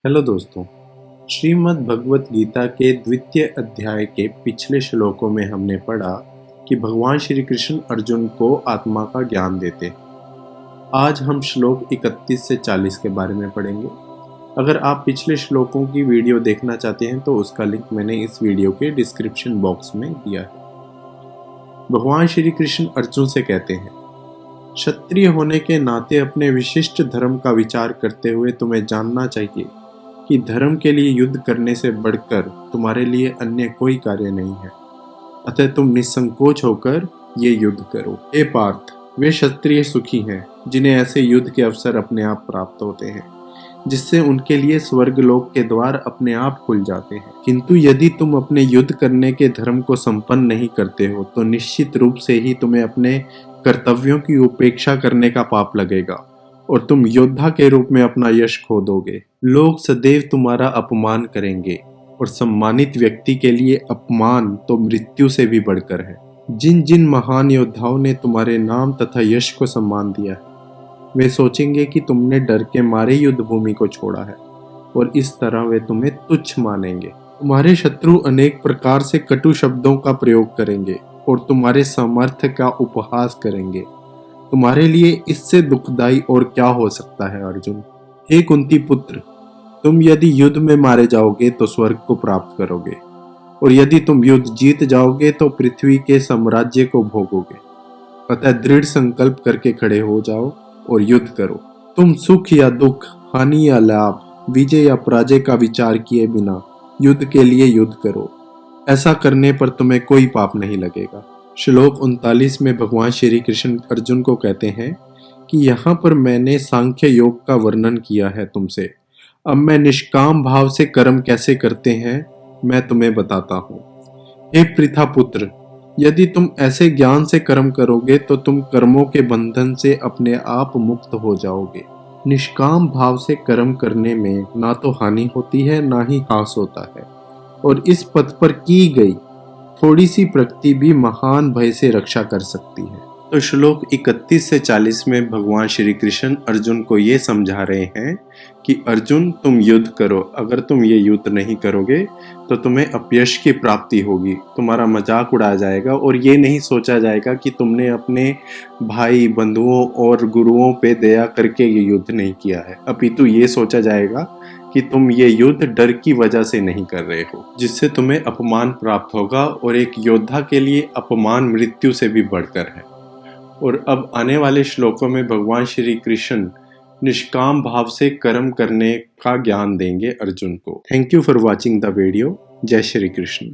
Hello दोस्तों, श्रीमद् भगवत गीता के द्वितीय अध्याय के पिछले श्लोकों में हमने पढ़ा कि भगवान श्री कृष्ण अर्जुन को आत्मा का ज्ञान देते। आज हम श्लोक 31 से 40 के बारे में पढ़ेंगे। अगर आप पिछले श्लोकों की वीडियो देखना चाहते हैं तो उसका लिंक मैंने इस वीडियो के डिस्क्रिप्शन बॉक्स में दिया है। भगवान श्री कृष्ण अर्जुन से कहते हैं, क्षत्रिय होने के नाते अपने विशिष्ट धर्म का विचार करते हुए तुम्हें जानना चाहिए कि धर्म के लिए युद्ध करने से बढ़कर तुम्हारे लिए अन्य कोई कार्य नहीं है। अतः तुम निसंकोच होकर ये युद्ध करो। हे पार्थ, वे क्षत्रिय सुखी हैं जिन्हें ऐसे युद्ध के अवसर अपने आप प्राप्त होते हैं, जिससे उनके लिए स्वर्गलोक के द्वार अपने आप खुल जाते हैं। किंतु यदि तुम अपने युद्ध करने के धर्म को संपन्न नहीं करते हो तो निश्चित रूप से ही तुम्हें अपने कर्तव्यों की उपेक्षा करने का पाप लगेगा और तुम योद्धा के रूप में अपना यश खो दोगे। लोग सदैव तुम्हारा अपमान करेंगे और सम्मानित व्यक्ति के लिए अपमान तो मृत्यु से भी बढ़कर है। जिन जिन महान योद्धाओं ने तुम्हारे नाम तथा यश को सम्मान दिया है, वे सोचेंगे कि तुमने डर के मारे युद्ध भूमि को छोड़ा है और इस तरह वे तुम्हें तुच्छ मानेंगे। तुम्हारे शत्रु अनेक प्रकार से कटु शब्दों का प्रयोग करेंगे और तुम्हारे सामर्थ्य का उपहास करेंगे। तुम्हारे लिए इससे दुखदाई और क्या हो सकता है अर्जुन। हे कुंती पुत्र, तुम यदि युद्ध में मारे जाओगे तो स्वर्ग को प्राप्त करोगे और यदि तुम युद्ध जीत जाओगे तो पृथ्वी के साम्राज्य को भोगोगे। अतः दृढ़ संकल्प करके खड़े हो जाओ और युद्ध करो। तुम सुख या दुख, हानि या लाभ, विजय या पराजय का विचार किए बिना युद्ध के लिए युद्ध करो। ऐसा करने पर तुम्हें कोई पाप नहीं लगेगा। श्लोक 39 में भगवान श्री कृष्ण अर्जुन को कहते हैं कि यहाँ पर मैंने सांख्य योग का वर्णन किया है तुमसे। अब मैं निष्काम भाव से कर्म कैसे करते हैं मैं तुम्हें बताता हूँ। हे पृथा पुत्र, यदि तुम ऐसे ज्ञान से कर्म करोगे तो तुम कर्मों के बंधन से अपने आप मुक्त हो जाओगे। निष्काम भाव से कर्म करने में ना तो हानि होती है ना ही हास होता है और इस पथ पर की गई थोड़ी सी प्रगति भी महान भय से रक्षा कर सकती है। तो श्लोक 31 से 40 में भगवान श्री कृष्ण अर्जुन को ये समझा रहे हैं कि अर्जुन, तुम युद्ध करो। अगर तुम ये युद्ध नहीं करोगे तो तुम्हें अपयश की प्राप्ति होगी, तुम्हारा मजाक उड़ाया जाएगा और ये नहीं सोचा जाएगा कि तुमने अपने भाई, बंधुओं और गुरुओं पे दया करके ये युद्ध नहीं किया है, अपितु ये सोचा जाएगा कि तुम ये युद्ध डर की वजह से नहीं कर रहे हो, जिससे तुम्हें अपमान प्राप्त होगा और एक योद्धा के लिए अपमान मृत्यु से भी बढ़कर है। और अब आने वाले श्लोकों में भगवान श्री कृष्ण निष्काम भाव से कर्म करने का ज्ञान देंगे अर्जुन को। Thank you for watching the video. जय श्री कृष्ण।